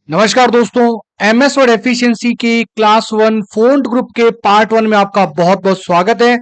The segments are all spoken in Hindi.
नमस्कार दोस्तों। एमएस वर्ड एफिशिएंसी की क्लास वन फोंट ग्रुप के पार्ट वन में आपका बहुत बहुत स्वागत है।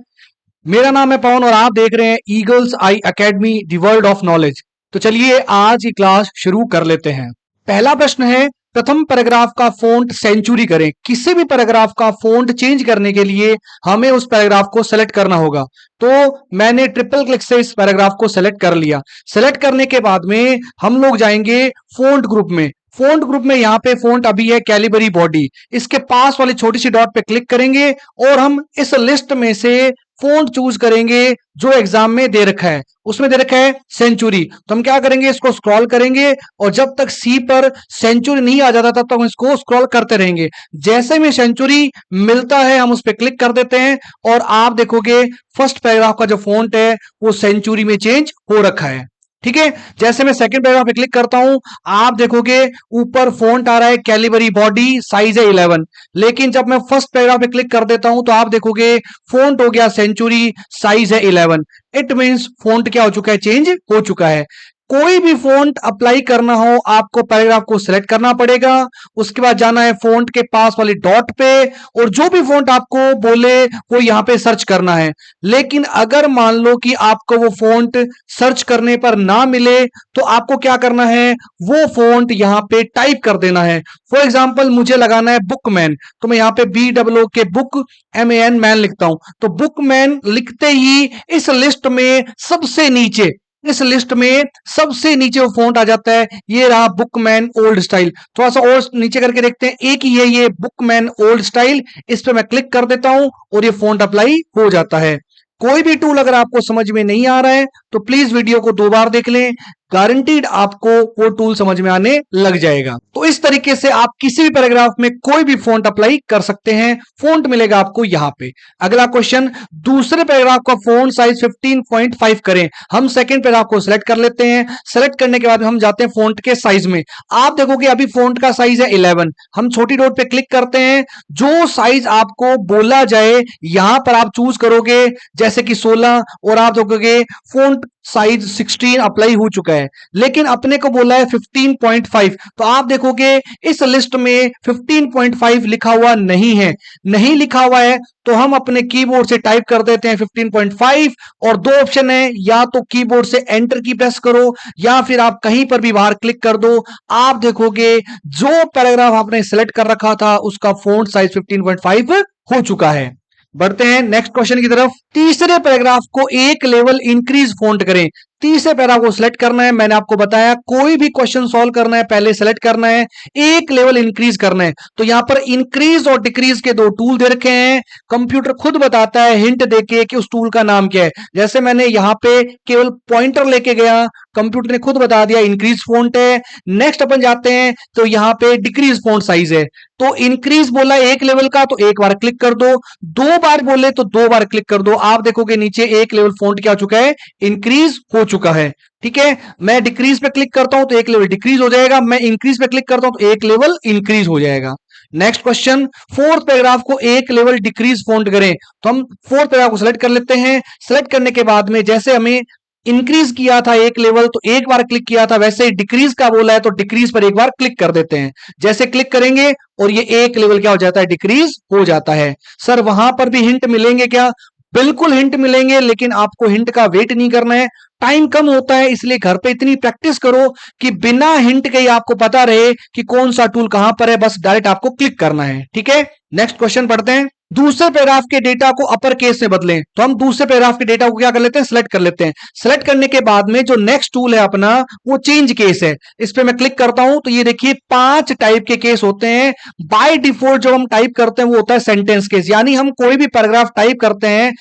मेरा नाम है पवन और आप देख रहे हैं eagles I academy the world of knowledge. तो चलिए आज की क्लास शुरू कर लेते हैं। पहला प्रश्न है, प्रथम पैराग्राफ का फोंट सेंचुरी करें। किसी भी पैराग्राफ का फोंट चेंज करने के लिए हमें उस पैराग्राफ को सेलेक्ट करना होगा। तो मैंने ट्रिपल क्लिक से इस पैराग्राफ को सेलेक्ट कर लिया। सेलेक्ट करने के बाद में हम लोग जाएंगे फोंट ग्रुप में। फोंट ग्रुप में यहाँ पे फोंट अभी है कैलिबरी बॉडी। इसके पास वाली छोटी सी डॉट पे क्लिक करेंगे और हम इस लिस्ट में से फोंट चूज करेंगे जो एग्जाम में दे रखा है। उसमें दे रखा है सेंचुरी। तो हम क्या करेंगे, इसको स्क्रॉल करेंगे और जब तक सी पर सेंचुरी नहीं आ जाता तब तक हम इसको स्क्रॉल करते रहेंगे। जैसे में सेंचुरी मिलता है हम उस पर क्लिक कर देते हैं और आप देखोगे फर्स्ट पैराग्राफ का जो फोंट है वो सेंचुरी में चेंज हो रखा है। ठीक है, जैसे मैं सेकंड पैराग्राफ पे क्लिक करता हूं आप देखोगे ऊपर फोंट आ रहा है कैलिबरी बॉडी, साइज है 11। लेकिन जब मैं फर्स्ट पैराग्राफ पे क्लिक कर देता हूं तो आप देखोगे फोंट हो गया सेंचुरी, साइज है 11। इट मींस फोंट क्या हो चुका है, चेंज हो चुका है। कोई भी फोंट अप्लाई करना हो आपको पैराग्राफ को सिलेक्ट करना पड़ेगा। उसके बाद जाना है फोंट के पास वाली डॉट पे और जो भी फोंट आपको बोले वो यहां पे सर्च करना है। लेकिन अगर मान लो कि आपको वो फोंट सर्च करने पर ना मिले तो आपको क्या करना है, वो फोंट यहां पे टाइप कर देना है। फॉर एग्जाम्पल मुझे लगाना है बुकमैन, तो मैं यहां पे BOO के बुक MAN मैन लिखता हूं। तो बुकमैन लिखते ही इस लिस्ट में सबसे नीचे, इस लिस्ट में सबसे नीचे वो फोंट आ जाता है। ये रहा बुकमैन ओल्ड स्टाइल। थोड़ा सा और नीचे करके देखते हैं, एक ही है ये बुकमैन ओल्ड स्टाइल। इस पे मैं क्लिक कर देता हूं और ये फोंट अप्लाई हो जाता है। कोई भी टूल अगर आपको समझ में नहीं आ रहा है तो प्लीज वीडियो को 2 बार देख लें, गारंटीड आपको वो टूल समझ में आने लग जाएगा। तो इस तरीके से आप किसी भी पैराग्राफ में कोई भी फोंट अप्लाई कर सकते हैं। फोंट मिलेगा आपको यहां पे। अगला क्वेश्चन, दूसरे पैराग्राफ का फोंट साइज 15.5 करें। हम सेकंड पैराग्राफ को सिलेक्ट कर लेते हैं। सिलेक्ट करने के बाद हम जाते हैं फोंट के साइज में। आप देखोगे अभी फोंट का साइज है 11। हम छोटी डॉट पे क्लिक करते हैं, जो साइज आपको बोला जाए यहां पर आप चूज करोगे, जैसे कि 16 और आप देखोगे फोंट साइज 16 अप्लाई हो चुका है। लेकिन अपने को बोला है 15.5, तो आप देखोगे इस लिस्ट में 15.5 लिखा हुआ नहीं है। नहीं लिखा हुआ है तो हम अपने कीबोर्ड से टाइप कर देते हैं 15.5 और 2 ऑप्शन है, या तो कीबोर्ड से एंटर की प्रेस करो या फिर आप कहीं पर भी बाहर क्लिक कर दो। आप देखोगे जो पैराग्राफ आपने सिलेक्ट कर रखा था उसका फोंट साइज 15.5 हो चुका है। बढ़ते हैं नेक्स्ट क्वेश्चन की तरफ। तीसरे पैराग्राफ को एक लेवल इंक्रीज फोंट करें। तीसरे पैराग्राफ को सिलेक्ट करना है। मैंने आपको बताया कोई भी क्वेश्चन सॉल्व करना है पहले सिलेक्ट करना है, एक लेवल इंक्रीज करना है। तो यहां पर इंक्रीज और डिक्रीज के 2 टूल दे रखे हैं। कंप्यूटर खुद बताता है हिंट देके कि उस टूल का नाम क्या है। जैसे मैंने यहां पे केवल पॉइंटर लेके गया, कंप्यूटर ने खुद बता दिया इंक्रीज फोंट है। नेक्स्ट अपन जाते हैं तो यहां पे डिक्रीज फोंट साइज है। तो इंक्रीज बोला एक लेवल का तो एक बार क्लिक कर दो, 2 बार बोले तो 2 बार क्लिक कर दो। आप देखोगे नीचे एक लेवल फोंट क्या हो चुका है, इंक्रीज हो चुका है। ठीक है, मैं डिक्रीज पे क्लिक करता हूं तो एक लेवल डिक्रीज हो जाएगा, मैं इंक्रीज पे क्लिक करता हूं तो एक लेवल इंक्रीज हो जाएगा। नेक्स्ट क्वेश्चन, फोर्थ पैराग्राफ को एक लेवल डिक्रीज फोंट करें। तो हम फोर्थ पैराग्राफ को सिलेक्ट कर लेते हैं। सिलेक्ट करने के बाद में जैसे हमें इंक्रीज किया था एक लेवल तो एक बार क्लिक किया था, वैसे ही डिक्रीज का बोला है तो डिक्रीज पर एक बार क्लिक कर देते हैं। जैसे क्लिक करेंगे और ये एक लेवल क्या हो जाता है, डिक्रीज हो जाता है। सर वहां पर भी हिंट मिलेंगे क्या? बिल्कुल हिंट मिलेंगे, लेकिन आपको हिंट का वेट नहीं करना है। टाइम कम होता है इसलिए घर पे इतनी प्रैक्टिस करो कि बिना हिंट के ही आपको पता रहे कि कौन सा टूल कहां पर है, बस डायरेक्ट आपको क्लिक करना है। ठीक है, नेक्स्ट क्वेश्चन पढ़ते हैं। दूसरे पैराग्राफ के डेटा को अपर केस में बदलें। तो हम दूसरे पैराग्राफ के डेटा को क्या कर लेते हैं, सिलेक्ट कर लेते हैं। सिलेक्ट करने के बाद में जो नेक्स्ट टूल है अपना वो चेंज केस है। इस पे मैं क्लिक करता हूं तो ये देखिए 5 टाइप के केस होते हैं। बाय डिफॉल्ट जो हम टाइप करते हैं वो होता है सेंटेंस केस, यानी हम कोई भी पैराग्राफ टाइप करते हैं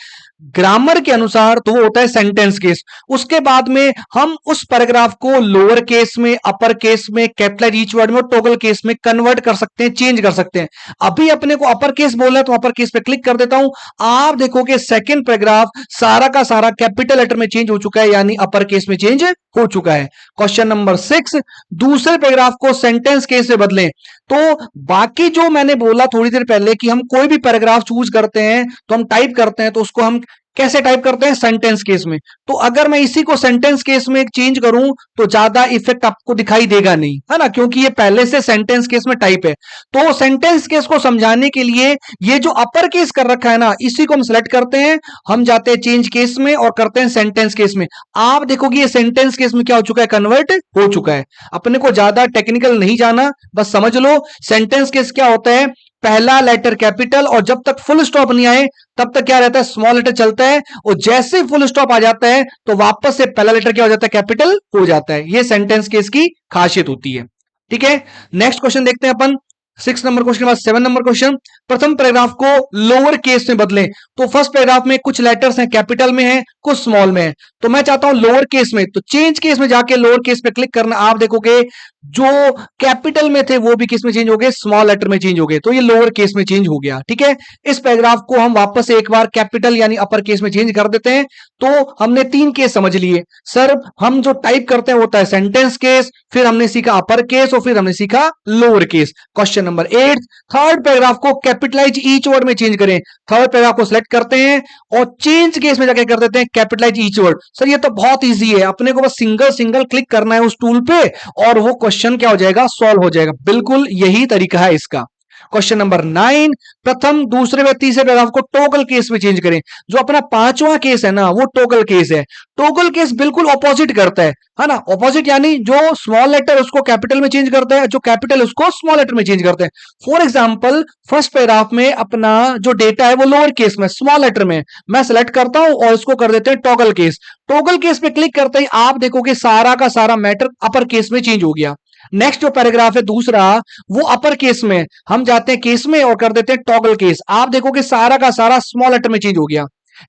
ग्रामर के अनुसार तो वो होता है सेंटेंस केस। उसके बाद में हम उस पैराग्राफ को लोअर केस में, अपर केस में, कैपिटल ईच वर्ड में और टॉगल केस में कन्वर्ट कर सकते हैं, चेंज कर सकते हैं। अभी अपने को अपर केस बोला है तो अपर केस पे क्लिक कर देता हूं। आप देखोगे सेकंड पैराग्राफ सारा का सारा कैपिटल लेटर में चेंज हो चुका है, यानी अपर केस में चेंज हो चुका है। क्वेश्चन नंबर 6, दूसरे पैराग्राफ को सेंटेंस केस से बदलें। तो बाकी जो मैंने बोला थोड़ी देर पहले कि हम कोई भी पैराग्राफ चूज करते हैं तो हम टाइप करते हैं तो उसको हम कैसे टाइप करते हैं? सेंटेंस केस में। तो अगर मैं इसी को सेंटेंस केस में चेंज करूं तो ज्यादा इफेक्ट आपको दिखाई देगा नहीं, है ना, क्योंकि ये पहले से सेंटेंस केस में टाइप है। तो सेंटेंस केस को समझाने के लिए ये जो अपर केस कर रखा है ना, इसी को हम सेलेक्ट करते हैं, हम जाते हैं चेंज केस में और करते हैं सेंटेंस केस में। आप देखोगे ये सेंटेंस केस में क्या हो चुका है? कन्वर्ट हो चुका है। अपने को ज्यादा टेक्निकल नहीं जाना, बस समझ लो सेंटेंस केस क्या होता है। पहला लेटर कैपिटल और जब तक फुल स्टॉप नहीं आए तब तक क्या रहता है? स्मॉल लेटर चलता है, और जैसे ही फुल स्टॉप आ जाता है तो वापस से पहला लेटर क्या हो जाता है? कैपिटल हो जाता है। ये सेंटेंस केस की खासियत होती है। ठीक है, नेक्स्ट क्वेश्चन देखते हैं अपन। 6 नंबर क्वेश्चन के बाद 7 नंबर क्वेश्चन। प्रथम पैराग्राफ को लोअर केस में बदलें। तो फर्स्ट पैराग्राफ में कुछ लेटर्स हैं कैपिटल में हैं, कुछ स्मॉल में है, तो मैं चाहता हूं लोअर केस में। तो चेंज केस में जाके लोअर केस पे क्लिक करना। आप देखोगे जो कैपिटल में थे वो भी किस में चेंज हो गए? स्मॉल लेटर में चेंज हो गए। तो ये लोअर केस में चेंज हो गया। ठीक है, इस पैराग्राफ को हम वापस से एक बार कैपिटल यानी अपर केस में चेंज कर देते हैं। तो हमने 3 केस समझ लिए। सर हम जो टाइप करते हैं होता है सेंटेंस केस, फिर हमने सीखा अपर केस और फिर हमने सीखा lower case. Question number 8, third paragraph को कैपिटलाइज ईच वर्ड में चेंज करें। थर्ड पैराग्राफ को सिलेक्ट करते हैं और चेंज केस में जाके कर देते हैं कैपिटलाइज ईच वर्ड। सर ये तो बहुत इजी है, अपने को बस सिंगल सिंगल क्लिक करना है उस टूल पे और वो क्वेश्चन क्या हो जाएगा? सॉल्व हो जाएगा। बिल्कुल यही तरीका है इसका। क्वेश्चन नंबर 9, प्रथम दूसरे व तीसरे पैराग्राफ को टॉगल केस में चेंज करें। जो अपना 5वां केस है ना वो टॉगल केस है। टॉगल केस बिल्कुल ऑपोजिट करता है ना। ऑपोजिट यानी जो स्मॉल लेटर उसको कैपिटल में चेंज करता है, जो कैपिटल उसको स्मॉल लेटर में चेंज करते हैं। फॉर एग्जांपल फर्स्ट पैराग्राफ में अपना जो डेटा है वो लोअर केस में स्मॉल लेटर में, मैं सेलेक्ट करता हूं और इसको कर देते हैं टॉगल केस। टॉगल केस पे क्लिक करते ही आप देखोगे सारा का सारा मैटर अपर केस में चेंज हो गया। नेक्स्ट जो पैराग्राफ है दूसरा वो अपर केस में, हम जाते हैं केस में और कर देते हैं टॉगल केस। आप देखोगे सारा का सारा स्मॉल लेटर में चेंज हो गया।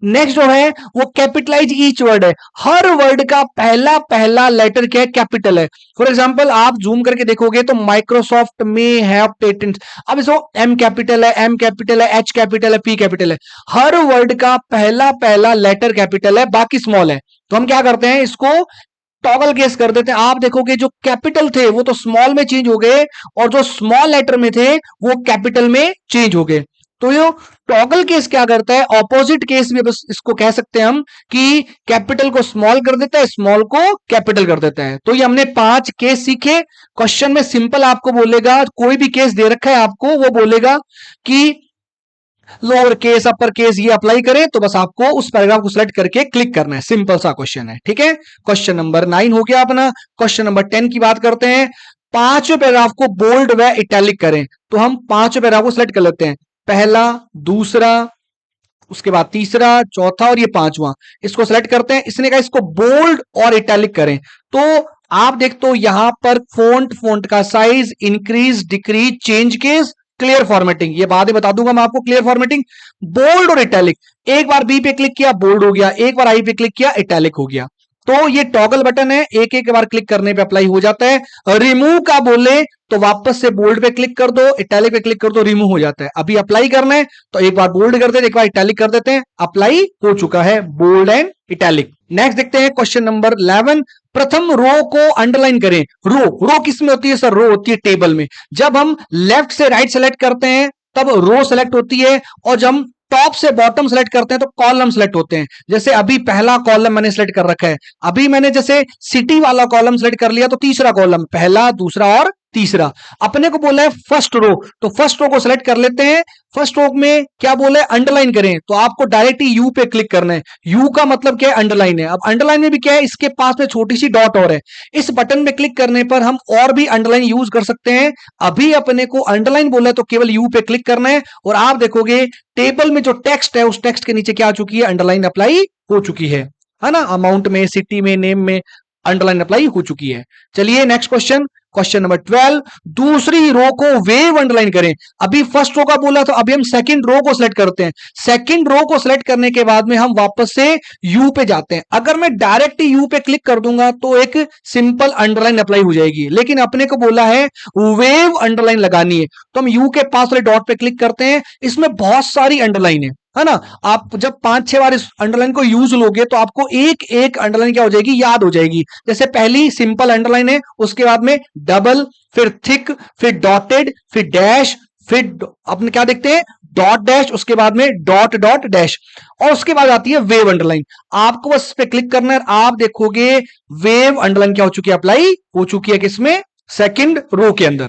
नेक्स्ट जो है वो कैपिटलाइज ईच वर्ड है। हर वर्ड का पहला पहला लेटर क्या है? कैपिटल है। फॉर एग्जांपल आप जूम करके देखोगे तो माइक्रोसॉफ्ट में हैव पेटेंट, अब इसको एम कैपिटल है, एम कैपिटल है, एच कैपिटल है, पी कैपिटल है। हर वर्ड का पहला पहला लेटर कैपिटल है, बाकी स्मॉल है। तो हम क्या करते हैं? इसको टॉगल केस कर देते हैं। आप देखोगे जो कैपिटल थे वो तो स्मॉल में चेंज हो गए और जो स्मॉल लेटर में थे वो कैपिटल में चेंज हो गए। तो ये टॉगल केस क्या करता है? ऑपोजिट केस भी बस इसको कह सकते हैं हम कि कैपिटल को स्मॉल कर देता है, स्मॉल को कैपिटल कर देता है। तो ये हमने 5 केस सीखे। क्वेश्चन में सिंपल आपको बोलेगा, कोई भी केस दे रखा है आपको, वो बोलेगा कि लोअर केस अपर केस ये अप्लाई करें, तो बस आपको उस पैराग्राफ को सिलेक्ट करके क्लिक करना है। सिंपल सा क्वेश्चन है। ठीक है, क्वेश्चन नंबर 9 हो गया अपना। क्वेश्चन नंबर 10 की बात करते हैं। 5वें पैराग्राफ को बोल्ड व इटैलिक करें। तो हम 5वें पैराग्राफ को सिलेक्ट कर लेते हैं, पहला, दूसरा, उसके बाद तीसरा, चौथा और ये 5वां, इसको सिलेक्ट करते हैं। इसने कहा इसको बोल्ड और इटैलिक करें। तो आप देखते हो यहां पर फोंट का size, increase decrease, change case, clear formatting, ये बाद में बता दूंगा मैं आपको। क्लियर फॉर्मेटिंग, बोल्ड और इटैलिक। एक बार बी पे क्लिक किया बोल्ड हो गया, एक बार आई पे क्लिक किया इटैलिक हो गया। तो ये टॉगल बटन है, एक एक बार क्लिक करने पे अप्लाई हो जाता है। रिमूव का बोले तो वापस से बोल्ड पे क्लिक कर दो, इटैलिक पे क्लिक कर दो, रिमूव हो जाता है। अभी अप्लाई करना है तो एक बार बोल्ड कर देते हैं, एक बार इटैलिक कर देते हैं, अप्लाई हो चुका है बोल्ड एंड इटैलिक। नेक्स्ट देखते हैं क्वेश्चन नंबर 11, प्रथम रो को अंडरलाइन करें। रो किस में होती है सर? रो होती है टेबल में। जब हम लेफ्ट से राइट सेलेक्ट करते हैं तब रो सेलेक्ट होती है, और जब हम टॉप से बॉटम सेलेक्ट करते हैं तो कॉलम सेलेक्ट होते हैं। जैसे अभी पहला कॉलम मैंने सेलेक्ट कर रखा है, अभी मैंने जैसे सिटी वाला कॉलम सेलेक्ट कर लिया तो तीसरा कॉलम, पहला, दूसरा और तीसरा। अपने को बोला है फर्स्ट रो, तो फर्स्ट रो को सिलेक्ट कर लेते हैं। फर्स्ट रो में क्या बोला है? अंडरलाइन करें। तो आपको डायरेक्ट ही यू पे क्लिक करना है। यू का मतलब क्या है? अंडरलाइन है। अब अंडरलाइन में भी क्या है? इसके पास में छोटी सी डॉट और है, इस बटन पे क्लिक करने पर हम और भी अंडरलाइन यूज कर सकते हैं। अभी अपने को अंडरलाइन बोला है तो केवल यू पे क्लिक करना है और आप देखोगे टेबल में जो टेक्स्ट है उस टेक्स्ट के नीचे क्या आ चुकी है? अंडरलाइन अप्लाई हो चुकी है ना। अमाउंट में, सिटी में, नेम में अंडरलाइन अप्लाई हो चुकी है। चलिए नेक्स्ट क्वेश्चन, क्वेश्चन नंबर 12, दूसरी रो को वेव अंडरलाइन करें। अभी फर्स्ट रो का बोला तो अभी हम सेकंड रो को सिलेक्ट करते हैं। सेकंड रो को सिलेक्ट करने के बाद में हम वापस से यू पे जाते हैं। अगर मैं डायरेक्ट यू पे क्लिक कर दूंगा तो एक सिंपल अंडरलाइन अप्लाई हो जाएगी, लेकिन अपने को बोला है वेव अंडरलाइन लगानी है, तो हम यू के पास वाले डॉट पे क्लिक करते हैं। इसमें बहुत सारी अंडरलाइन है ना। आप जब 5-6 बार इस अंडरलाइन को यूज लोगे तो आपको एक एक अंडरलाइन क्या हो जाएगी? याद हो जाएगी। जैसे पहली सिंपल अंडरलाइन है, उसके बाद में डबल, फिर थिक, फिर डॉटेड, फिर डैश, फिर अपने क्या देखते हैं, डॉट डैश, उसके बाद में डॉट डॉट डैश, और उसके बाद आती है वेव अंडरलाइन। आपको बस इस पे क्लिक करना है, आप देखोगे वेव अंडरलाइन क्या हो चुकी है, अप्लाई हो चुकी है किसमें, सेकंड रो के अंदर।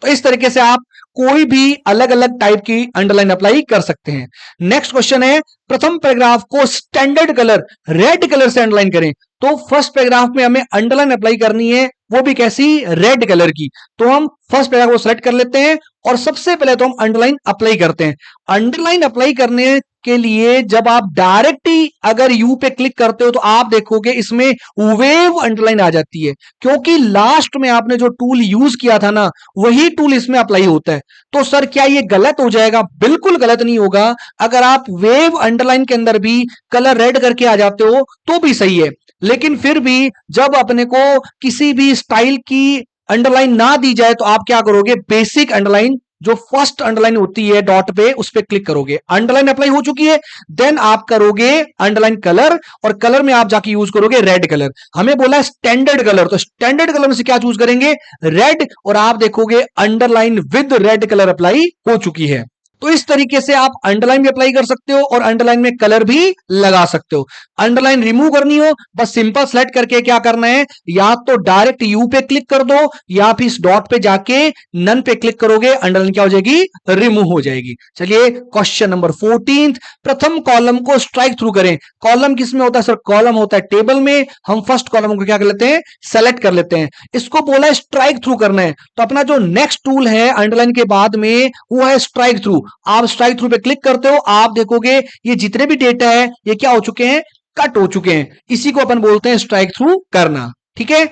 तो इस तरीके से आप कोई भी अलग अलग टाइप की अंडरलाइन अप्लाई कर सकते हैं। नेक्स्ट क्वेश्चन है, प्रथम पैराग्राफ को स्टैंडर्ड कलर रेड कलर से अंडरलाइन करें। तो फर्स्ट पैराग्राफ में हमें अंडरलाइन अप्लाई करनी है, वो भी कैसी, रेड कलर की। तो हम फर्स्ट पैराग्राफ को सेलेक्ट कर लेते हैं और सबसे पहले तो हम अंडरलाइन अप्लाई करते हैं। अंडरलाइन अप्लाई करने के लिए जब आप डायरेक्ट ही अगर यू पे क्लिक करते हो तो आप देखोगे इसमें वेव अंडरलाइन आ जाती है, क्योंकि लास्ट में आपने जो टूल यूज किया था ना, वही टूल इसमें अप्लाई होता है। तो सर क्या ये गलत हो जाएगा? बिल्कुल गलत नहीं होगा। अगर आप वेव अंडरलाइन के अंदर भी कलर रेड करके आ जाते हो तो भी सही है, लेकिन फिर भी जब अपने को किसी भी स्टाइल की अंडरलाइन ना दी जाए तो आप क्या करोगे, बेसिक अंडरलाइन जो फर्स्ट अंडरलाइन होती है डॉट पे, उस पे क्लिक करोगे। अंडरलाइन अप्लाई हो चुकी है, देन आप करोगे अंडरलाइन कलर, और कलर में आप जाके यूज करोगे रेड कलर। हमें बोला है स्टैंडर्ड कलर, तो स्टैंडर्ड कलर में से क्या चूज करेंगे, रेड, और आप देखोगे underline with red colour apply हो चुकी है। तो इस तरीके से आप अंडरलाइन भी अप्लाई कर सकते हो और अंडरलाइन में कलर भी लगा सकते हो। अंडरलाइन रिमूव करनी हो, बस सिंपल सेलेक्ट करके क्या करना है, या तो डायरेक्ट यू पे क्लिक कर दो या फिर इस डॉट पे जाके नन पे क्लिक करोगे, अंडरलाइन क्या हो जाएगी, रिमूव हो जाएगी। चलिए क्वेश्चन नंबर 14, प्रथम कॉलम को स्ट्राइक थ्रू करें। कॉलम किस में होता है सर, कॉलम होता है टेबल में। हम फर्स्ट कॉलम को क्या कर लेते हैं, सेलेक्ट कर लेते हैं। इसको बोला है स्ट्राइक थ्रू करना है, तो अपना जो नेक्स्ट टूल है अंडरलाइन के बाद में वो है स्ट्राइक थ्रू। आप स्ट्राइक थ्रू पे क्लिक करते हो, आप देखोगे ये जितने भी डेटा है ये क्या हो चुके हैं, कट हो चुके हैं। इसी को अपन बोलते हैं स्ट्राइक थ्रू करना। ठीक है,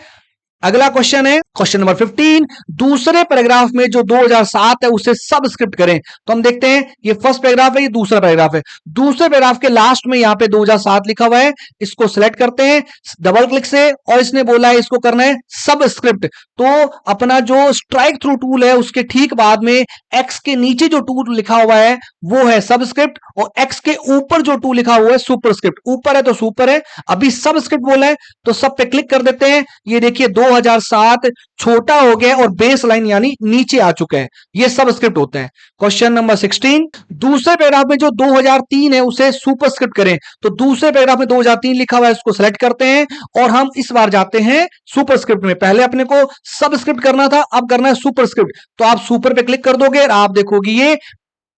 अगला क्वेश्चन है क्वेश्चन नंबर 15, दूसरे पैराग्राफ में जो 2007 है उसे सबस्क्रिप्ट करें। तो हम देखते हैं, ये फर्स्ट पैराग्राफ है, ये दूसरा पैराग्राफ है। दूसरे पैराग्राफ के लास्ट में यहां पे 2007 लिखा हुआ है, इसको सिलेक्ट करते हैं डबल क्लिक से, और इसने बोला है इसको करना है सबस्क्रिप्ट। तो अपना जो स्ट्राइक थ्रू टूल है उसके ठीक बाद में एक्स के नीचे जो टूल लिखा हुआ है वो है सबस्क्रिप्ट, और एक्स के ऊपर जो टूल लिखा हुआ है सुपरस्क्रिप्ट। ऊपर है तो सुपर है, अभी सबस्क्रिप्ट बोला है तो सब पे क्लिक कर देते हैं। ये देखिए 2007 छोटा हो गया और बेस लाइन यानी नीचे आ चुका है, ये सबस्क्रिप्ट होता है। क्वेश्चन नंबर 16, दूसरे पैराग्राफ में जो 2003 है उसे सुपरस्क्रिप्ट करें। तो दूसरे पैराग्राफ में 2003 लिखा हुआ है, इसको सेलेक्ट करते हैं और हम इस बार जाते हैं सुपरस्क्रिप्ट में। पहले अपने को सबस्क्रिप्ट करना था, अब करना है सुपरस्क्रिप्ट। तो आप सुपर पे क्लिक कर दोगे और आप देखोगे ये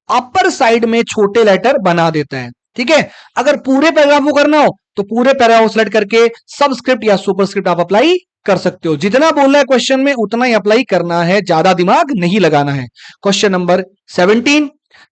अपर साइड में छोटे लेटर बना देता है। ठीक है, अगर पूरे पैराग्राफ को करना हो तो पूरे पैराग्राफ को सिलेक्ट करके सबस्क्रिप्ट या सुपरस्क्रिप्ट आप अप्लाई कर सकते हो। जितना बोलना है क्वेश्चन में उतना ही अप्लाई करना है, ज्यादा दिमाग नहीं लगाना है। क्वेश्चन नंबर 17,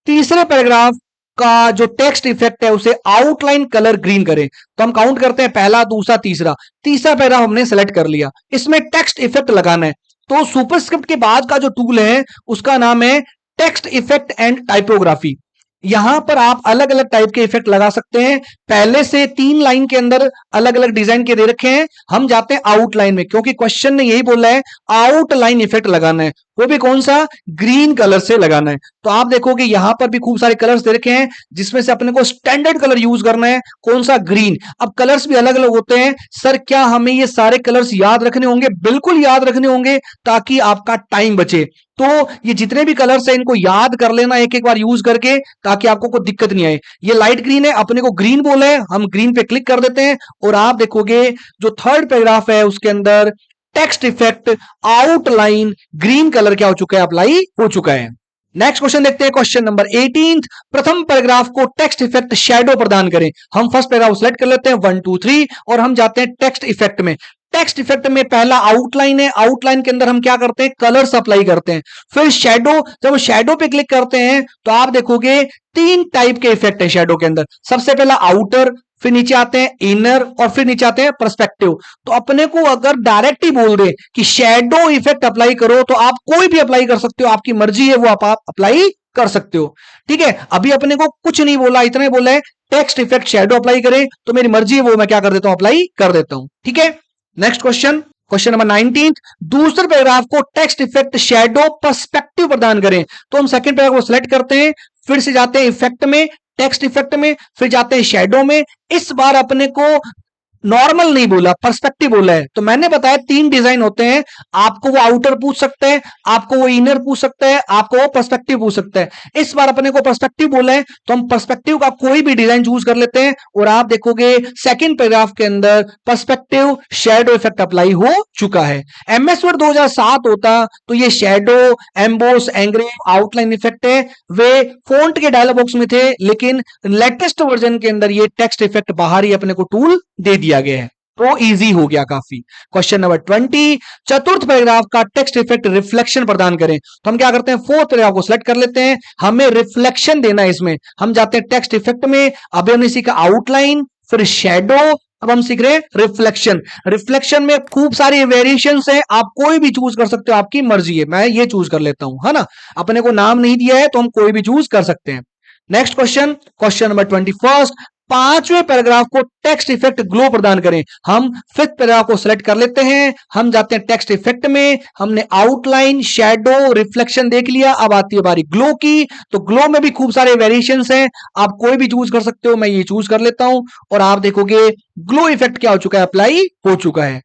तीसरे पैराग्राफ का जो टेक्स्ट इफेक्ट है उसे आउटलाइन कलर ग्रीन करें। तो हम काउंट करते हैं, पहला, दूसरा, तीसरा। तीसरा पैराग्राफ हमने सेलेक्ट कर लिया, इसमें टेक्स्ट इफेक्ट लगाना है। तो सुपरस्क्रिप्ट के बाद का जो टूल है उसका नाम है टेक्स्ट इफेक्ट एंड टाइपोग्राफी। यहां पर आप अलग अलग टाइप के इफेक्ट लगा सकते हैं। पहले से 3 लाइन के अंदर अलग अलग डिजाइन के दे रखे हैं, हम जाते हैं आउटलाइन में, क्योंकि क्वेश्चन ने यही बोला है आउटलाइन इफेक्ट लगाना है, वो भी कौन सा, ग्रीन कलर से लगाना है। तो आप देखोगे यहां पर भी खूब सारे कलर्स दे रखे हैं, जिसमें से अपने को स्टैंडर्ड कलर यूज करना है, कौन सा, ग्रीन। अब कलर्स भी अलग अलग होते हैं। सर क्या हमें ये सारे कलर्स याद रखने होंगे? बिल्कुल याद रखने होंगे, ताकि आपका टाइम बचे। तो ये जितने भी कलर्स हैं इनको याद कर लेना एक एक बार यूज करके, ताकि आपको कोई दिक्कत नहीं आए। ये लाइट ग्रीन है, अपने को ग्रीन बोला है, हम ग्रीन पे क्लिक कर देते हैं और आप देखोगे जो थर्ड पैराग्राफ है उसके अंदर text effect outline green colour क्या हो चुका है, अप्लाई हो चुका है। नेक्स्ट क्वेश्चन देखते हैं, क्वेश्चन नंबर 18, प्रथम पैराग्राफ को टेक्स्ट इफेक्ट शैडो प्रदान करें। हम फर्स्ट पैराग्राफ सेलेक्ट कर लेते हैं 1 2 3 और हम जाते हैं टेक्स्ट इफेक्ट में। टेक्स्ट इफेक्ट में पहला आउटलाइन है, आउटलाइन के अंदर हम क्या करते हैं, कलर्स अप्लाई करते हैं। फिर शैडो, जब शैडो पे क्लिक करते हैं तो आप देखोगे 3 टाइप के इफेक्ट है शैडो के अंदर। सबसे पहला आउटर, फिर नीचे आते हैं इनर और फिर नीचे आते हैं पर्सपेक्टिव। तो अपने को अगर डायरेक्ट ही बोल दे कि शैडो इफेक्ट अप्लाई करो तो आप कोई भी अप्लाई कर सकते हो, आपकी मर्जी है, वो आप अप्लाई कर सकते हो। ठीक है, अभी अपने को कुछ नहीं बोला, इतना ही बोला है टेक्स्ट इफेक्ट शैडो अप्लाई करें, तो मेरी मर्जी है, वो मैं क्या कर देता हूं, अप्लाई कर देता हूं। ठीक है, नेक्स्ट क्वेश्चन, क्वेश्चन नंबर 19, दूसरे पैराग्राफ को टेक्स्ट इफेक्ट शैडो पर्सपेक्टिव प्रदान करें। तो हम सेकंड पैराग्राफ को सिलेक्ट करते हैं, फिर से जाते हैं इफेक्ट में, टेक्स्ट इफेक्ट में, फिर जाते हैं शैडो में। इस बार अपने को नॉर्मल नहीं बोला, पर्सपेक्टिव बोला है। तो मैंने बताया 3 डिजाइन होते हैं, आपको वो आउटर पूछ सकते हैं, आपको वो इनर पूछ सकते हैं, आपको वो पर्सपेक्टिव पूछ सकते हैं। इस बार अपने को पर्सपेक्टिव बोला है तो हम पर्सपेक्टिव का कोई भी डिजाइन चूज कर लेते हैं और आप देखोगे सेकंड पैराग्राफ के अंदर पर्सपेक्टिव शैडो इफेक्ट अप्लाई हो चुका है। एमएस वर्ड 2007 होता तो ये shadow, emboss, engrave, outline effect है वे फोंट के डायलॉग बॉक्स में थे, लेकिन लेटेस्ट वर्जन के अंदर ये टेक्स्ट इफेक्ट बाहर ही अपने को टूल दे दिया गया है, तो इजी हो गया काफी। क्वेश्चन नंबर 20, चतुर्थ पैराग्राफ का टेक्स्ट इफेक्ट रिफ्लेक्शन प्रदान करें। तो हम क्या करते हैं, फोर्थ पैराग्राफ को सिलेक्ट कर लेते हैं, हमें रिफ्लेक्शन देना है इसमें। हम जाते हैं टेक्स्ट इफेक्ट में, अभी हमने सीखा आउटलाइन, फिर शेडो, अब हम सीख रहे हैं रिफ्लेक्शन। रिफ्लेक्शन में खूब सारी वेरिएशंस हैं, आप कोई भी चूज कर सकते हो, आपकी मर्जी है। मैं ये चूज कर लेता हूं, है ना, अपने को नाम नहीं दिया है तो हम कोई भी चूज कर सकते हैं। नेक्स्ट क्वेश्चन, क्वेश्चन नंबर 21, पांचवें पैराग्राफ को टेक्स्ट इफेक्ट ग्लो प्रदान करें। हम फिफ्थ पैराग्राफ को सिलेक्ट कर लेते हैं, हम जाते हैं टेक्स्ट इफेक्ट में, हमने आउटलाइन, शैडो, रिफ्लेक्शन देख लिया, अब आती है बारी ग्लो की। तो ग्लो में भी खूब सारे वेरिएशंस हैं, आप कोई भी चूज कर सकते हो, मैं ये चूज कर लेता हूं और आप देखोगे ग्लो इफेक्ट क्या हो चुका है, अप्लाई हो चुका है।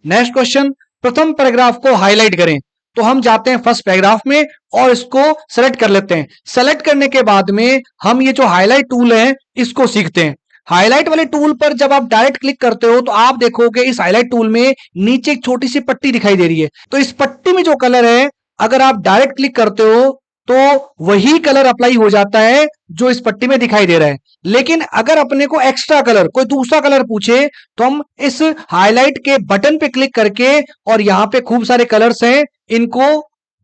नेक्स्ट क्वेश्चन, प्रथम पैराग्राफ को हाईलाइट करें। तो हम जाते हैं फर्स्ट पैराग्राफ में और इसको सेलेक्ट कर लेते हैं। सेलेक्ट करने के बाद में हम ये जो हाईलाइट टूल है इसको सीखते हैं। हाईलाइट वाले टूल पर जब आप डायरेक्ट क्लिक करते हो तो आप देखोगे इस हाईलाइट टूल में नीचे एक छोटी सी पट्टी दिखाई दे रही है। तो इस पट्टी में जो कलर है, अगर आप डायरेक्ट क्लिक करते हो तो वही कलर अप्लाई हो जाता है जो इस पट्टी में दिखाई दे रहा है। लेकिन अगर अपने को एक्स्ट्रा कलर, कोई दूसरा कलर पूछे, तो हम इस हाईलाइट के बटन पे क्लिक करके, और यहां पे खूब सारे कलर्स हैं, इनको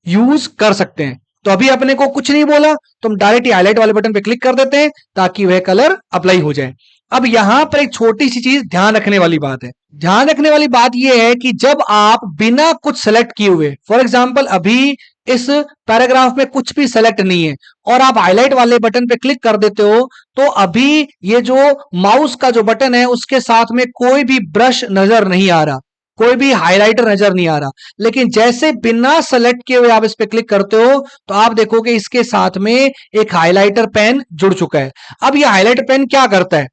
यूज कर सकते हैं। तो अभी अपने को कुछ नहीं बोला तो हम डायरेक्ट हाईलाइट वाले बटन पे क्लिक कर देते हैं ताकि वह कलर अप्लाई हो जाए। अब यहां पर एक छोटी सी चीज ध्यान रखने वाली बात है। ध्यान रखने वाली बात यह है कि जब आप बिना कुछ सेलेक्ट किए हुए, फॉर एग्जांपल अभी इस पैराग्राफ में कुछ भी सेलेक्ट नहीं है और आप हाईलाइट वाले बटन पे क्लिक कर देते हो, तो अभी ये जो माउस का जो बटन है उसके साथ में कोई भी ब्रश नजर नहीं आ रहा, कोई भी हाइलाइटर नजर नहीं आ रहा। लेकिन जैसे बिना सेलेक्ट किए हुए आप इस पे क्लिक करते हो तो आप देखोगे इसके साथ में एक हाइलाइटर पेन जुड़ चुका है। अब ये हाइलाइटर पेन क्या करता है,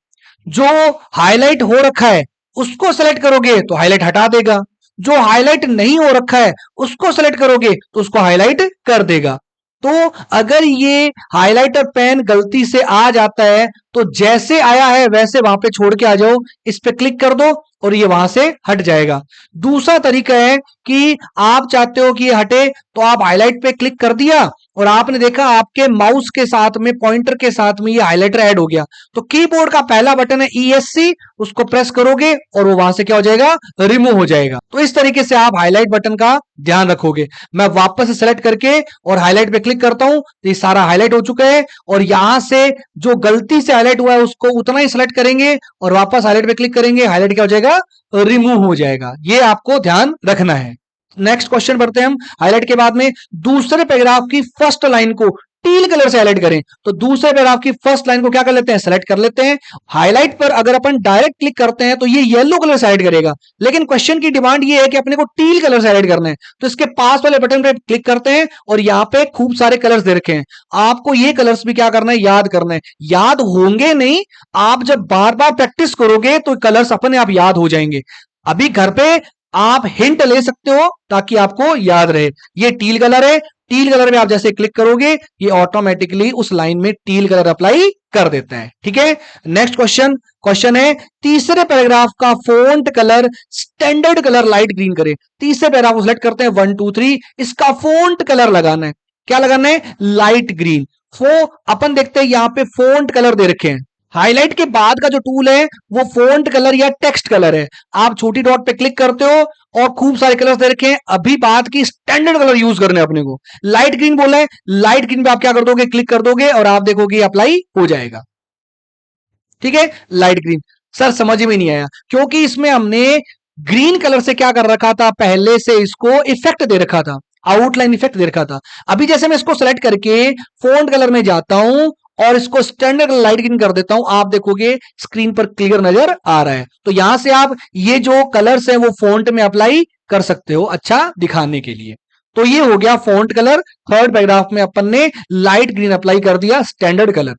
जो हाईलाइट हो रखा है उसको सेलेक्ट करोगे तो हाईलाइट हटा देगा, जो हाईलाइट नहीं हो रखा है उसको सेलेक्ट करोगे तो उसको हाईलाइट कर देगा। तो अगर ये हाइलाइटर पेन गलती से आ जाता है तो जैसे आया है वैसे वहां पे छोड़ के आ जाओ, इस पे क्लिक कर दो और ये वहां से हट जाएगा। दूसरा तरीका है कि आप चाहते हो कि ये हटे तो आप हाईलाइट पे क्लिक कर दिया और आपने देखा आपके माउस के साथ में, पॉइंटर के साथ में ये हाइलाइटर ऐड हो गया। तो कीबोर्ड का पहला बटन है ESC, उसको प्रेस करोगे और वो वहां से क्या हो जाएगा, रिमूव हो जाएगा। तो इस तरीके से आप हाईलाइट बटन का ध्यान रखोगे। मैं वापस से सेलेक्ट करके और हाईलाइट पे क्लिक करता हूं तो ये सारा हाईलाइट हो चुका है, और यहां से जो गलती से हाईलाइट हुआ है उसको उतना ही सेलेक्ट करेंगे और वापस हाईलाइट पे क्लिक करेंगे, हाईलाइट क्या हो जाएगा, रिमूव हो जाएगा। ये आपको ध्यान रखना है। नेक्स्ट क्वेश्चन बढ़ते हैं हम। हाईलाइट के बाद में दूसरे पैराग्राफ की फर्स्ट लाइन को टील कलर से हाईलाइट करें। तो दूसरे पैराग्राफ की फर्स्ट लाइन को क्या कर लेते हैं, सेलेक्ट कर लेते हैं। हाईलाइट पर अगर अपन डायरेक्ट क्लिक करते हैं तो ये येलो कलर से हाईलाइट करेगा, लेकिन क्वेश्चन की डिमांड ये है कि अपने को टील कलर से हाईलाइट करना है। तो इसके पास वाले बटन पे क्लिक करते हैं और यहां पे खूब सारे कलर्स दे रखे हैं। आपको ये कलर्स भी क्या करना है, याद करना है। याद होंगे नहीं, आप जब बार बार प्रैक्टिस करोगे तो कलर्स अपने आप याद हो जाएंगे। अभी घर पे आप हिंट ले सकते हो ताकि आपको याद रहे। ये टील कलर है, टील कलर में आप जैसे क्लिक करोगे ये ऑटोमेटिकली उस लाइन में टील कलर अप्लाई कर देता है। ठीक है, नेक्स्ट क्वेश्चन है तीसरे पैराग्राफ का font colour standard colour light green करें। तीसरे पैराग्राफ को सिलेक्ट करते हैं, 1 2 3, इसका फोंट कलर लगाना है। क्या लगाना है, लाइट ग्रीन। अपन देखते हैं यहां पे फोंट कलर दे रखे हैं। हाईलाइट के बाद का जो टूल है वो फोंट कलर या टेक्स्ट कलर है। आप छोटी डॉट पे क्लिक करते हो और खूब सारे कलर्स दे रखे हैं। अभी बात की स्टैंडर्ड कलर यूज करने अपने को। लाइट ग्रीन बोला है, लाइट ग्रीन पे आप क्या कर दोगे, क्लिक कर दोगे और आप देखोगे अप्लाई हो जाएगा। ठीक है, लाइट ग्रीन। सर समझ में नहीं आया, क्योंकि इसमें हमने ग्रीन कलर से क्या कर रखा था, पहले से इसको इफेक्ट दे रखा था, आउटलाइन इफेक्ट दे रखा था। अभी जैसे मैं इसको सेलेक्ट करके फोंट कलर में जाता हूं और इसको स्टैंडर्ड लाइट ग्रीन कर देता हूं, आप देखोगे स्क्रीन पर क्लियर नजर आ रहा है। तो यहां से आप ये जो कलर्स है वो फोंट में अप्लाई कर सकते हो अच्छा दिखाने के लिए। तो ये हो गया फोंट कलर। थर्ड पैराग्राफ में अपन ने लाइट ग्रीन अप्लाई कर दिया, स्टैंडर्ड कलर।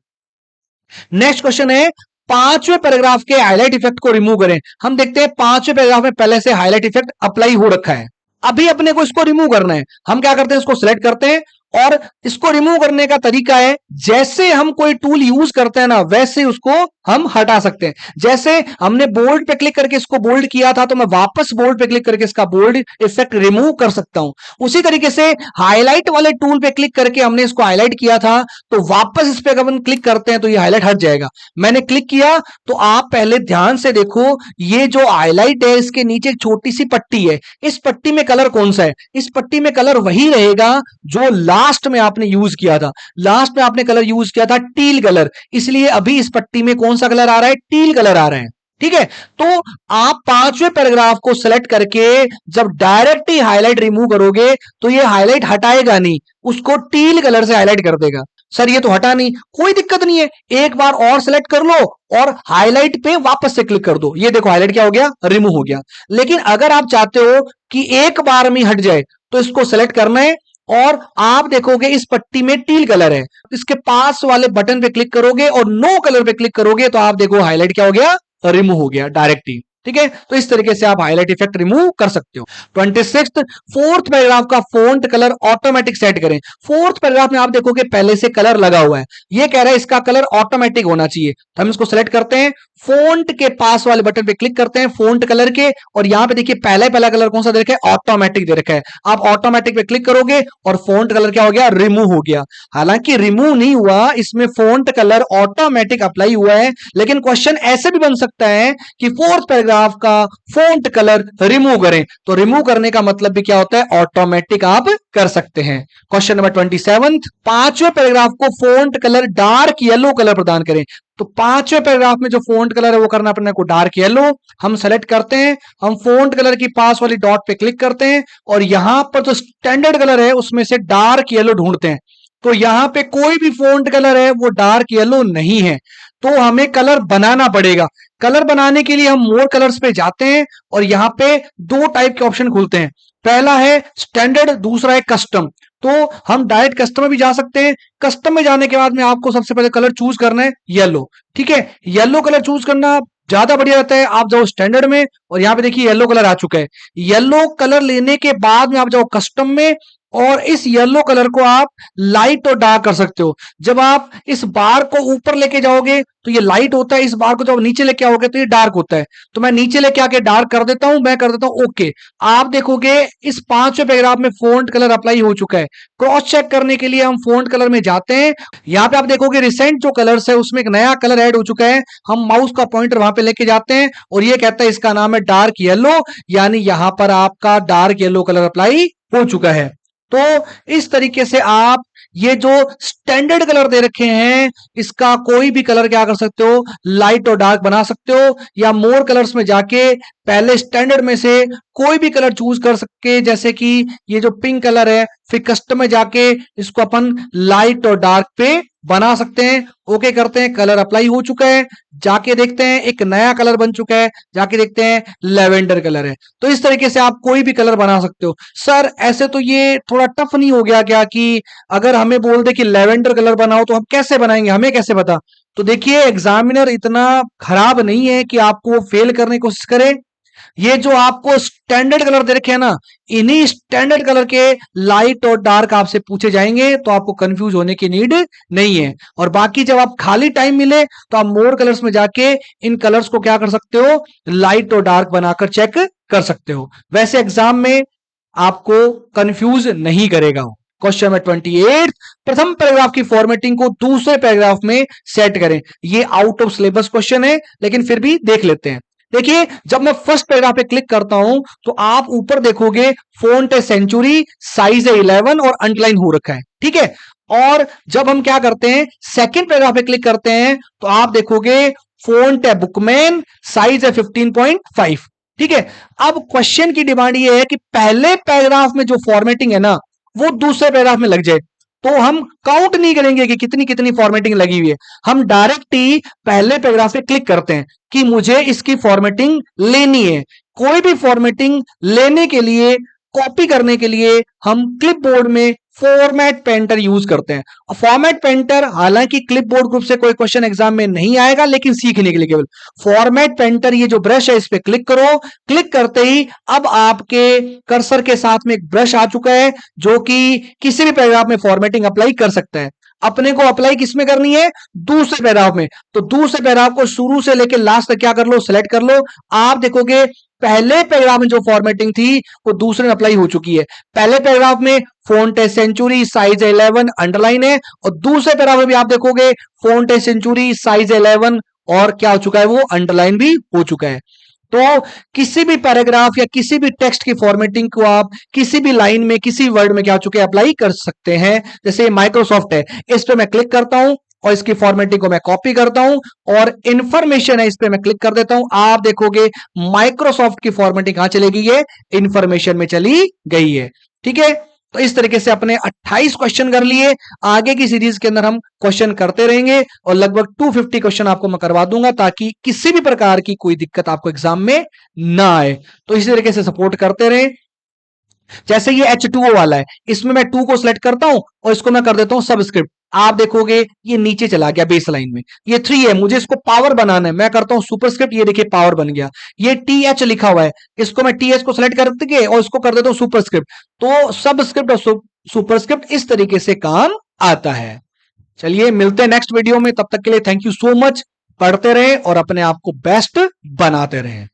नेक्स्ट क्वेश्चन है पांचवें पैराग्राफ के हाईलाइट इफेक्ट को रिमूव करें। हम देखते हैं पांचवें पैराग्राफ में पहले से हाईलाइट इफेक्ट अप्लाई हो रखा है, अभी अपने को इसको रिमूव करना है। हम क्या करते हैं, इसको सिलेक्ट करते हैं और इसको रिमूव करने का तरीका है जैसे हम कोई टूल यूज करते हैं ना वैसे उसको हम हटा सकते हैं। जैसे हमने बोल्ड पे क्लिक करके इसको बोल्ड किया था तो मैं वापस बोल्ड पे क्लिक करके इसका बोल्ड इफेक्ट रिमूव कर सकता हूं। उसी तरीके से हाईलाइट वाले टूल पे क्लिक करके हमने इसको हाईलाइट किया था तो वापस इस पे अपन क्लिक करते हैं तो ये हाईलाइट हट जाएगा। मैंने क्लिक किया तो आप पहले ध्यान से देखो, ये जो हाईलाइट है इसके नीचे एक छोटी सी पट्टी है, इस पट्टी में कलर कौन सा है? इस पट्टी में कलर वही रहेगा जो लास्ट में आपने यूज किया था। लास्ट में आपने कलर यूज किया था टील कलर, इसलिए अभी इस पट्टी में कौन सा कलर आ रहा है? टील कलर आ रहा है। ठीक है, तो आप पांचवें पैराग्राफ को सेलेक्ट करके जब डायरेक्ट ही हाईलाइट रिमूव करोगे तो ये हाईलाइट हटाएगा नहीं, उसको टील कलर से हाईलाइट कर देगा। सर ये तो हटा नहीं, कोई दिक्कत नहीं है, एक बार और सेलेक्ट कर लो और हाईलाइट पे वापस से क्लिक कर दो। ये देखो हाईलाइट क्या हो गया? रिमूव हो गया। लेकिन अगर आप चाहते हो कि एक बार में हट जाए तो इसको सेलेक्ट करना है और आप देखोगे इस पट्टी में टील कलर है, इसके पास वाले बटन पे क्लिक करोगे और नो कलर पे क्लिक करोगे तो आप देखो हाईलाइट क्या हो गया? रिमूव हो गया डायरेक्ट ही। ठीक है, तो इस तरीके से आप हाईलाइट इफेक्ट रिमूव कर सकते हो। 26 फोर्थ पैराग्राफ का फोंट कलर ऑटोमेटिक सेट करें। फोर्थ पैराग्राफ में आप देखोगे पहले से कलर लगा हुआ है, ये कह रहा है इसका कलर ऑटोमेटिक होना चाहिए, तो हम इसको सेलेक्ट करते हैं, फोंट के पास वाले बटन पे क्लिक करते हैं फोंट कलर के और यहां पे देखिए पहला कलर कौन सा दे रखा है? ऑटोमेटिक दे रखा है। आप ऑटोमेटिक पे क्लिक करोगे और फोंट कलर क्या हो गया? रिमूव हो गया। हालांकि रिमूव नहीं हुआ, इसमें फोंट कलर ऑटोमेटिक अप्लाई हुआ है, लेकिन क्वेश्चन ऐसे भी बन सकता है कि फोर्थ पैराग्राफ का फोंट कलर रिमूव करें, तो रिमूव करने का मतलब भी क्या होता है? ऑटोमेटिक आप कर सकते हैं। क्वेश्चन नंबर 27, पांचवें पैराग्राफ को font colour dark yellow colour प्रदान करें। तो पांचवें पैराग्राफ में जो फोंट कलर है वो करना अपने को डार्क येलो। हम सेलेक्ट करते हैं, हम फोंट कलर की पास वाली डॉट पे क्लिक करते हैं और यहां पर जो स्टैंडर्ड कलर है उसमें से डार्क येलो ढूंढते हैं। तो यहां पे कोई भी फोंट कलर है वो डार्क येलो नहीं है, तो हमें कलर बनाना पड़ेगा। कलर बनाने के लिए हम मोर कलर्स पे जाते हैं और यहां पे दो टाइप के ऑप्शन खुलते हैं, पहला है स्टैंडर्ड, दूसरा है कस्टम। तो हम डायरेक्ट कस्टम में भी जा सकते हैं। कस्टम में जाने के बाद में आपको सबसे पहले कलर चूज करना है येलो। ठीक है, येलो कलर चूज करना ज्यादा बढ़िया रहता है। आप जाओ स्टैंडर्ड में और यहां पे देखिए येलो कलर आ चुका है। येलो कलर लेने के बाद में आप जाओ कस्टम में और इस येलो कलर को आप लाइट और डार्क कर सकते हो। जब आप इस बार को ऊपर लेके जाओगे तो ये लाइट होता है, इस बार को जब नीचे लेके आओगे तो ये डार्क होता है। तो मैं नीचे लेके आके डार्क कर देता हूं, मैं कर देता हूं ओके। आप देखोगे इस पांचवें पैराग्राफ में फोंट कलर अप्लाई हो चुका है। क्रॉस चेक करने के लिए हम फोंट कलर में जाते हैं, यहां पे आप देखोगे रिसेंट जो कलर्स है उसमें एक नया कलर ऐड हो चुका है। हम माउस का पॉइंटर वहां पे लेके जाते हैं और ये कहता है इसका नाम है डार्क येलो, यानी यहां पर आपका डार्क येलो कलर अप्लाई हो चुका है। तो इस तरीके से आप ये जो स्टैंडर्ड कलर दे रखे हैं इसका कोई भी कलर क्या कर सकते हो? लाइट और डार्क बना सकते हो, या मोर कलर्स में जाके पहले स्टैंडर्ड में से कोई भी कलर चूज कर सकते, जैसे कि ये जो पिंक कलर है, फिर कस्टम में जाके इसको अपन लाइट और डार्क पे बना सकते हैं। ओके करते हैं, कलर अप्लाई हो चुका है। जाके देखते हैं एक नया कलर बन चुका है, जाके देखते हैं लेवेंडर कलर है। तो इस तरीके से आप कोई भी कलर बना सकते हो। सर ऐसे तो ये थोड़ा टफ नहीं हो गया क्या कि अगर हमें बोल दे कि लेवेंडर कलर बनाओ तो हम कैसे बनाएंगे, हमें कैसे पता? तो देखिए एग्जामिनर इतना खराब नहीं है कि आपको फेल करने की कोशिश करे। ये जो आपको स्टैंडर्ड कलर दे रखे हैं ना, इन्हीं स्टैंडर्ड कलर के लाइट और डार्क आपसे पूछे जाएंगे, तो आपको कंफ्यूज होने की नीड नहीं है। और बाकी जब आप खाली टाइम मिले तो आप मोर कलर्स में जाके इन कलर्स को क्या कर सकते हो? लाइट और डार्क बनाकर चेक कर सकते हो। वैसे एग्जाम में आपको कंफ्यूज नहीं करेगा। क्वेश्चन नंबर 28, प्रथम पैराग्राफ की फॉर्मेटिंग को दूसरे पैराग्राफ में सेट करें। ये आउट ऑफ सिलेबस क्वेश्चन है, लेकिन फिर भी देख लेते हैं। देखिए जब मैं फर्स्ट पैराग्राफ पे क्लिक करता हूं तो आप ऊपर देखोगे फोंट है सेंचुरी, साइज है 11 और अंडरलाइन हो रखा है। ठीक है, और जब हम क्या करते हैं सेकंड पैराग्राफ पे क्लिक करते हैं तो आप देखोगे फोंट है बुकमैन, साइज है 15.5। ठीक है, अब क्वेश्चन की डिमांड ये है कि पहले पैराग्राफ में जो फॉर्मेटिंग है ना वो दूसरे पैराग्राफ में लग जाए, तो हम काउंट नहीं करेंगे कि कितनी कितनी फॉर्मेटिंग लगी हुई है। हम डायरेक्ट ही पहले पैराग्राफ पे क्लिक करते हैं कि मुझे इसकी फॉर्मेटिंग लेनी है। कोई भी फॉर्मेटिंग लेने के लिए, कॉपी करने के लिए हम क्लिपबोर्ड में फॉर्मेट पेंटर यूज करते हैं। फॉर्मेट पेंटर हालांकि क्लिपबोर्ड ग्रुप से कोई क्वेश्चन एग्जाम में नहीं आएगा, लेकिन सीखने के लिए केवल फॉर्मेट पेंटर, ये जो ब्रश है इस पे क्लिक करो, क्लिक करते ही अब आपके कर्सर के साथ में एक ब्रश आ चुका है जो कि किसी भी पैराग्राफ में फॉर्मेटिंग अप्लाई कर सकता है। अपने को अप्लाई किसमें करनी है? दूसरे पैराग्राफ में। तो दूसरे पैराग्राफ को शुरू से लेकर लास्ट तक क्या कर लो, सिलेक्ट कर लो। आप देखोगे पहले पैराग्राफ में जो फॉर्मेटिंग थी वो दूसरे में अप्लाई हो चुकी है। पहले पैराग्राफ में फॉन्ट है सेंचुरी, साइज 11, अंडरलाइन है, और दूसरे पैराग्राफ में भी आप देखोगे फॉन्ट है सेंचुरी, साइज 11 और क्या हो चुका है, वो अंडरलाइन भी हो चुका है। तो किसी भी पैराग्राफ या किसी भी टेक्स्ट की फॉर्मेटिंग को आप किसी भी लाइन में, किसी वर्ड में क्या हो चुके अप्लाई कर सकते हैं। जैसे माइक्रोसॉफ्ट है, इस पे मैं क्लिक करता हूं और इसकी फॉर्मेटिंग को मैं कॉपी करता हूं, और इंफॉर्मेशन है इस पे मैं क्लिक कर देता हूं। आप देखोगे माइक्रोसॉफ्ट की फॉर्मेटिंग कहां चली गई है? इंफॉर्मेशन में चली गई है। ठीक है, तो इस तरीके से अपने 28 क्वेश्चन कर लिए। आगे की सीरीज के अंदर हम क्वेश्चन करते रहेंगे और लगभग 250 क्वेश्चन आपको मैं करवा दूंगा, ताकि किसी भी प्रकार की कोई दिक्कत आपको एग्जाम में ना आए। तो इसी तरीके से सपोर्ट करते रहे। जैसे ये H2O वाला है, इसमें मैं 2 को सिलेक्ट करता हूं और इसको मैं कर देता हूं सबस्क्रिप्ट। आप देखोगे ये नीचे चला गया बेस लाइन में। ये 3 है, मुझे इसको पावर बनाना है, मैं करता हूं सुपरस्क्रिप्ट, ये देखिए पावर बन गया। ये TH लिखा हुआ है, इसको मैं TH को सिलेक्ट करके और इसको कर देता हूं सुपरस्क्रिप्ट। तो सबस्क्रिप्ट और सुपरस्क्रिप्ट इस तरीके से काम आता है। चलिए मिलते हैं नेक्स्ट वीडियो में, तब तक के लिए थैंक यू सो मच। पढ़ते रहें और अपने आप को बेस्ट बनाते रहें।